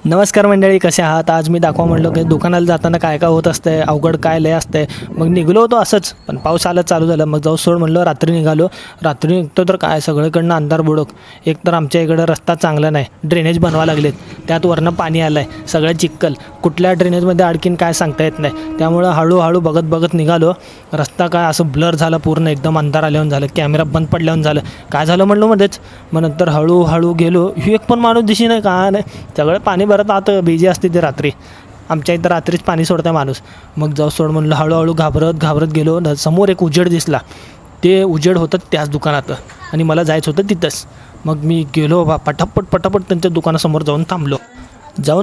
नमस्कार मंडळी, कसे आहात? आज मी दाखवा म्हणलो की दुकानाला जाताना काय काय होत असतंय, अवघड काय लय असतंय. मग निघलो होतो असंच, पण पाऊस आला चालू झालं. मग जाऊ सोड म्हणलं, रात्री निघालो. रात्री निघतो तर काय सगळीकडनं अंधार बुडक. एक तर आमच्या इकडं रस्ता चांगला नाही, ड्रेनेज बनवा लागलेत, त्यात वरनं पाणी आलं आहे, सगळं चिखल. कुठल्या ड्रेनेजमध्ये अडकीन काय सांगता येत नाही. त्यामुळं हळूहळू बघत बघत निघालो. रस्ता काय असं ब्लर झाला, पूर्ण एकदम अंधार आल्यावर झालं, कॅमेरा बंद पडल्यावर झालं. काय झालं म्हणलो मध्येच. मग नंतर हळूहळू गेलो, एक पण माणूस दिशी नाही, काय नाही, सगळं पाणी भरत आता बिजी असते ते रात्री. आमच्या इथं रात्रीच पाणी सोडतं माणूस. मग जाऊ सोड म्हणलं, हळूहळू घाबरत घाबरत गेलो. समोर एक उजेड दिसला, ते उजेड होतं त्याच दुकानात आणि मला जायचं होतं तिथंच. मग मी गेलो पटापट पटापट त्यांच्या दुकानासमोर जाऊन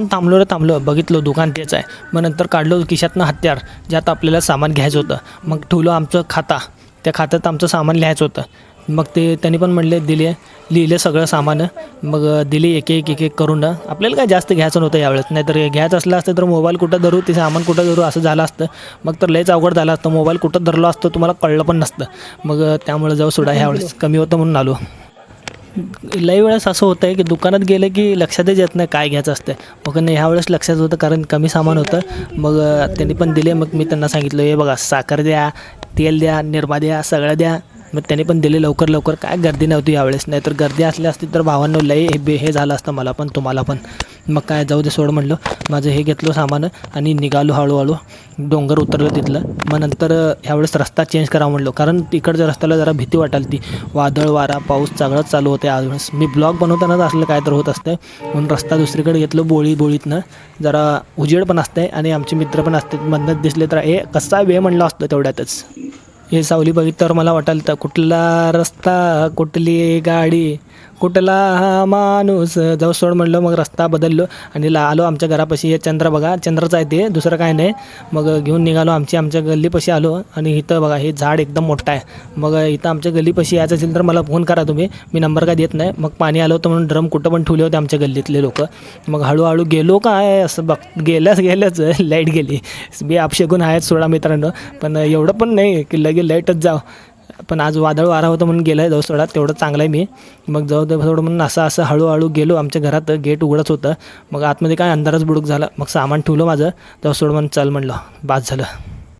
थांबलो बघितलं दुकान तेच आहे. मग नंतर काढलो खिशातनं हत्यार, ज्यात आपल्याला सामान घ्यायचं होतं. मग ठेवलं आमचं खाता, त्या खात्यात आमचं सामान लिहायचं होतं. मग ते त्यांनी पण म्हणले, लिहिले सगळं सामान. मग दिली एक एक करून. आपल्याला काय जास्त घ्यायचं नव्हतं यावेळेस, नाहीतर घ्यायचं असलं असतं तर मोबाईल कुठं धरू, ते सामान कुठं धरू असं झालं असतं. मग तर लयच अवघड झालं असतं, मोबाईल कुठं धरलो असतं तुम्हाला कळलं पण नसतं. मग त्यामुळे जाऊ सोडा, ह्यावेळेस कमी होतं म्हणून आलो. लई वेळेस असं होतं आहे की दुकानात गेलं की लक्षातच येत नाही काय घ्यायचं असतं. मग नाही, ह्या वेळेस लक्षात होतं कारण कमी सामान होतं. मग त्यांनी पण दिले. मग मी त्यांना सांगितलं, हे बघा साखर द्या, तेल द्या, निरमा द्या, सगळं द्या. मग त्यांनी पण दिले लवकर. काय गर्दी नव्हती यावेळेस, नाहीतर गर्दी असली असती तर भावांनो लई हे झालं असतं, मला पण तुम्हाला पण. मग काय जाऊ दे सोड म्हणलं, माझं हे घेतलं सामान आणि निघालो हळूहळू. डोंगर उतरलं तिथलं. मग नंतर ह्यावेळेस रस्ता चेंज करावा म्हणलो, कारण तिकडच्या रस्त्याला जरा भीती वाटायला ती. वादळ वारा पाऊस सगळंच चालू होते यावेळेस. मी ब्लॉग बनवतानाच असलं काय तर होत असतं, म्हणून रस्ता दुसरीकडे घेतलं. बोळीतनं जरा उजेड पण असते आणि आमचे मित्र पण असतात. मधनच दिसले तर कसा वेळ म्हणलं असतं तेवढ्यातच. हे सावली बघितल्यावर मला वाटायला तर कुठला रस्ता, कुठली गाडी, कुठला हा माणूस. जाऊ सोड म्हणलं. मग रस्ता बदललो आणि आलो आमच्या घरापाशी. हे चंद्र बघा, चंद्रचं आहे ते, दुसरं काय नाही. मग घेऊन निघालो, आमच्या गल्लीपाशी आलो. आणि इथं बघा, हे झाड एकदम मोठं आहे. मग इथं आमच्या गल्लीपाशी यायचं असेल तर मला फोन करा तुम्ही, मी नंबर काय देत नाही. मग पाणी आलं होतं म्हणून ड्रम कुठं पण ठेवले होते आमच्या गल्लीतले लोक. मग हळूहळू गेलो, काय असं गेल्याच लाईट गेली. मी अपशगुन आहेत सोडा मित्रांनो, पण एवढं पण नाही की लगे लाईटच जाव. पण आज वादळ वारा होतं म्हणून गेलं आहे, जाऊ सोडा, तेवढं चांगलं आहे मी. मग जाऊ दे थोडं म्हणून असं हळूहळू गेलो. आमच्या घरात गेट उघडच होतं. मग आतमध्ये काय अंधारच बुडूक झाला. मग सामान ठेवलं माझं, जाऊ सोड म्हणून चल म्हणलं, बास झालं.